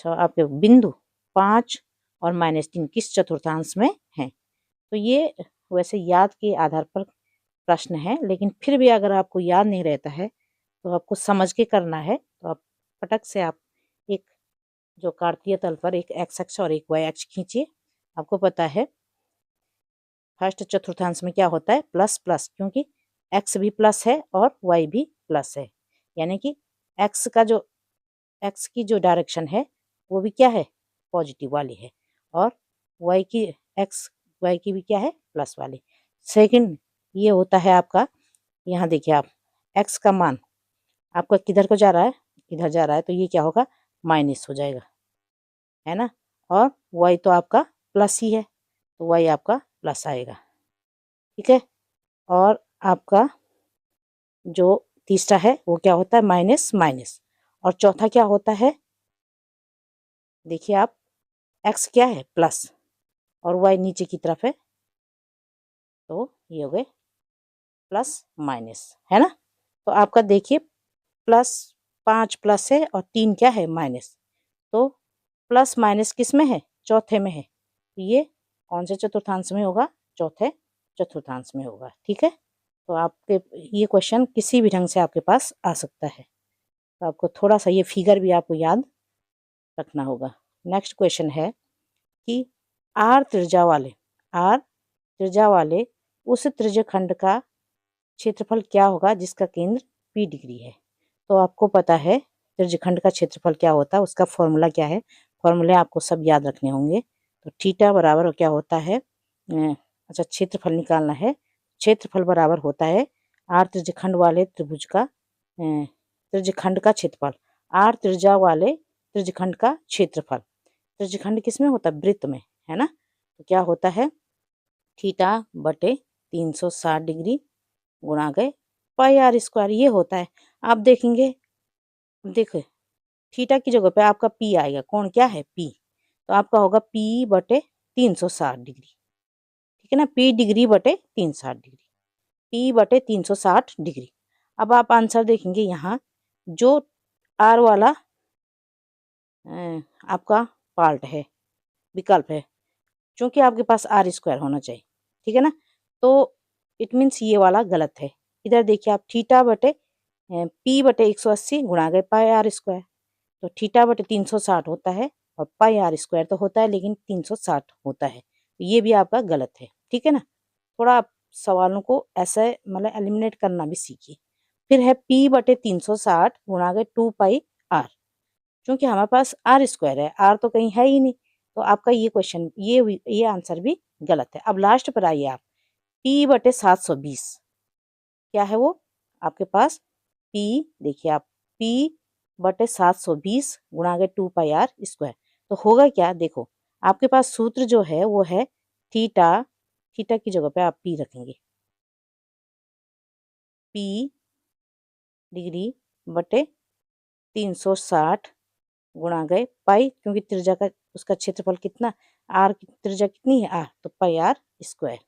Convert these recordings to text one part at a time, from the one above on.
आपके बिंदु 5 और -3 किस चतुर्थांश में है। तो ये वैसे याद के आधार पर प्रश्न है, लेकिन फिर भी अगर आपको याद नहीं रहता है तो आपको समझ के करना है। तो आप फटक से आप एक जो कार्तीय तल पर एक एक्स अक्ष और एक वाई अक्ष खींचिए। आपको पता है फर्स्ट चतुर्थांश में क्या होता है, प्लस प्लस, क्योंकि एक्स भी प्लस है और वाई भी प्लस है, यानी कि एक्स की जो डायरेक्शन है वो भी क्या है, पॉजिटिव वाली है, और वाई की भी क्या है, प्लस वाली। सेकंड ये होता है आपका, यहाँ देखिए आप एक्स का मान आपका किधर को जा रहा है, इधर जा रहा है, तो ये क्या होगा, माइनस हो जाएगा, है ना। और वाई तो आपका प्लस ही है, तो वाई आपका प्लस आएगा, ठीक है। और आपका जो तीसरा है वो क्या होता है, माइनस माइनस। और चौथा क्या होता है, देखिए आप एक्स क्या है, प्लस, और वाई नीचे की तरफ है, तो ये हो गए प्लस माइनस, है ना। तो आपका देखिए प्लस 5 प्लस है और 3 क्या है, माइनस। तो प्लस माइनस किस में है, चौथे में है। ये कौन से चतुर्थांश में होगा, चौथे चतुर्थांश में होगा, ठीक है। तो आपके ये क्वेश्चन किसी भी ढंग से आपके पास आ सकता है, तो आपको थोड़ा सा ये फिगर भी आपको याद रखना होगा। नेक्स्ट क्वेश्चन है कि आर त्रिज्या वाले उस त्रिज्यखंड का क्षेत्रफल क्या होगा जिसका केंद्र P डिग्री है। तो आपको पता है त्रिज्यखंड का क्षेत्रफल क्या होता है, उसका फॉर्मूला क्या है, फॉर्मूले आपको सब याद रखने होंगे। तो थीटा बराबर क्या होता है, अच्छा क्षेत्रफल निकालना है, क्षेत्रफल बराबर होता है आर त्रिज्यखंड वाले त्रिभुज का त्रिज्यखंड का क्षेत्रफल, आर त्रिज्या वाले त्रिज्यखंड का क्षेत्रफल। त्रिज्यखंड किस में होता है, वृत्त में, है ना। तो क्या होता है, थीटा बटे 360 डिग्री गुणा गए पाई आर स्क्वायर, ये होता है। आप देखेंगे, देखो थीटा की जगह पे आपका पी आएगा, कौन क्या है, पी, तो आपका होगा पी बटे 360 डिग्री, ठीक है ना, पी डिग्री बटे 360 डिग्री, पी बटे 360 डिग्री। अब आप आंसर देखेंगे यहाँ जो आर वाला आपका पार्ट है, विकल्प है, क्योंकि आपके पास आर स्क्वायर होना चाहिए, ठीक है ना, तो इट मीन्स ये वाला गलत है। इधर देखिए आप थीटा बटे पी बटे 180 गुणा गए पाई आर स्क्वायर, तो थीटा बटे 360 होता है और पाई आर स्क्वायर तो होता है लेकिन 360 होता है, ये भी आपका गलत है, ठीक है ना। थोड़ा आप सवालों को ऐसे मतलब एलिमिनेट करना भी सीखिए। फिर है पी बटे 360 गुणा गए 2 पाई आर, क्योंकि हमारे पास आर स्क्वायर है, आर तो कहीं है ही नहीं, तो आपका ये क्वेश्चन ये आंसर भी गलत है। अब लास्ट पर आइए आप, पी बटे 720 क्या है वो, आपके पास पी, देखिए आप पी बटे 720 गुणा गए 2 पाई आर स्क्वायर, तो होगा क्या, देखो आपके पास सूत्र जो है वो है थीटा, थीटा की जगह पे आप पी रखेंगे, पी डिग्री बटे 360 गुणा गए पाई, क्योंकि त्रिज्या का उसका क्षेत्रफल कितना, आर की त्रिज्या कितनी है आर, तो पाई आर स्क्वायर,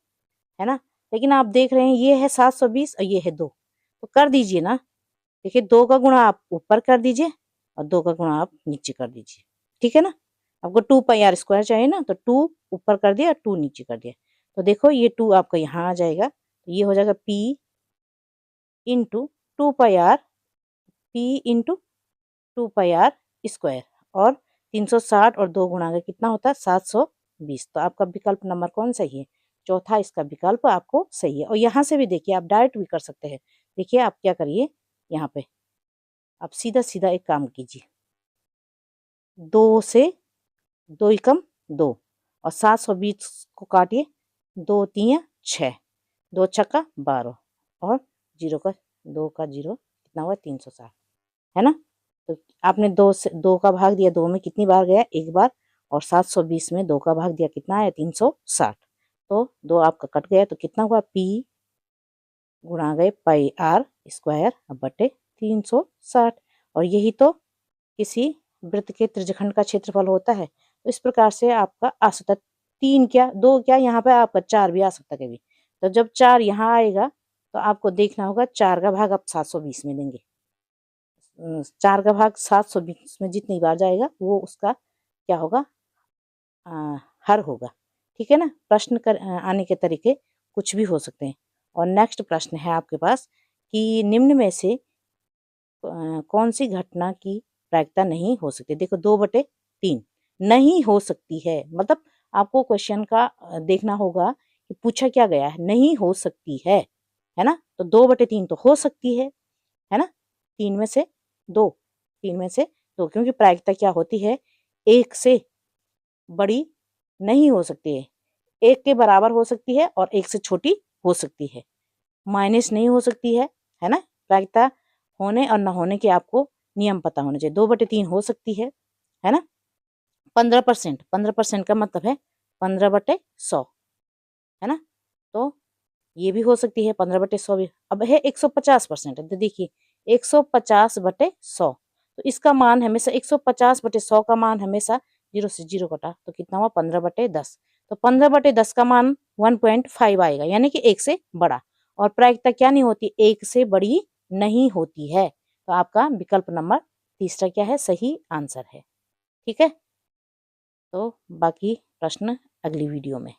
है ना। लेकिन आप देख रहे हैं ये है 720 और ये है 2, तो कर दीजिए ना, देखिए 2 का गुणा आप ऊपर कर दीजिए और 2 का गुणा आप नीचे कर दीजिए, ठीक है ना। आपको 2 पाई आर स्क्वायर चाहिए ना, तो 2 ऊपर कर दिया, 2 नीचे कर दिया, तो देखो ये 2 आपका यहाँ आ जाएगा, तो ये हो जाएगा p into 2 pi r, p into 2 pi r square, और 360 और 2 गुणा के कितना होता है 720। तो आपका विकल्प नंबर कौन सही है, चौथा इसका विकल्प आपको सही है। और यहाँ से भी देखिए आप डायरेक्ट भी कर सकते हैं, देखिए आप क्या करिए, यहाँ पे आप सीधा सीधा एक काम कीजिए, 2 से 2 एकम 2 और 720 को काटिए, 2 3 6, 2 छक्का 12 और 0 का 2 का 0 कितना हुआ 360, है ना। तो आपने 2 से 2 का भाग दिया, 2 में कितनी बार गया, एक बार, और 720 में 2 का भाग दिया कितना आया 360, तो 2 आपका कट गया, तो कितना हुआ पी गुणा गए पाई आर स्क्वायर बटे 360, और यही तो किसी वृत्त के त्रिज्यखंड का क्षेत्रफल होता है। तो इस प्रकार से आपका आ सकता है 3 क्या 2 क्या, यहाँ पे आपका 4 भी आ सकता है कभी। तो जब 4 यहाँ आएगा तो आपको देखना होगा 4 का भाग आप 720 में देंगे, 4 का भाग 720 में जितनी बार जाएगा वो उसका क्या होगा, हर होगा। ठीक है ना। प्रश्न आने के तरीके कुछ भी हो सकते हैं। और नेक्स्ट प्रश्न है आपके पास कि निम्न में से कौन सी घटना की प्रायिकता नहीं हो सकती। देखो 2/3 नहीं हो सकती है, मतलब आपको क्वेश्चन का देखना होगा कि पूछा क्या गया है, नहीं हो सकती है ना। तो 2/3 तो हो सकती है ना। 3 में से 2, 3 में से 2, क्योंकि प्रायिकता क्या होती है, 1 से बड़ी नहीं हो सकती है, 1 के बराबर हो सकती है और 1 से छोटी हो सकती है, माइनस नहीं हो सकती है ना। प्रायिकता होने और न होने के आपको नियम पता होने चाहिए। 2/3 हो सकती है ना। 15%, 15% का मतलब है 15/100, है ना। तो ये भी हो सकती है 15/100 भी। अब है 150%, तो देखिए 150/100, तो इसका मान हमेशा 150/100 का मान हमेशा 0 से 0 कटा तो कितना हुआ 15/10। तो 15/10 का मान 1.5 आएगा, यानी कि 1 से बड़ा। और प्रायिकता क्या नहीं होती, 1 से बड़ी नहीं होती है। तो आपका विकल्प नंबर तीसरा क्या है, सही आंसर है। ठीक है। तो बाकी प्रश्न अगली वीडियो में।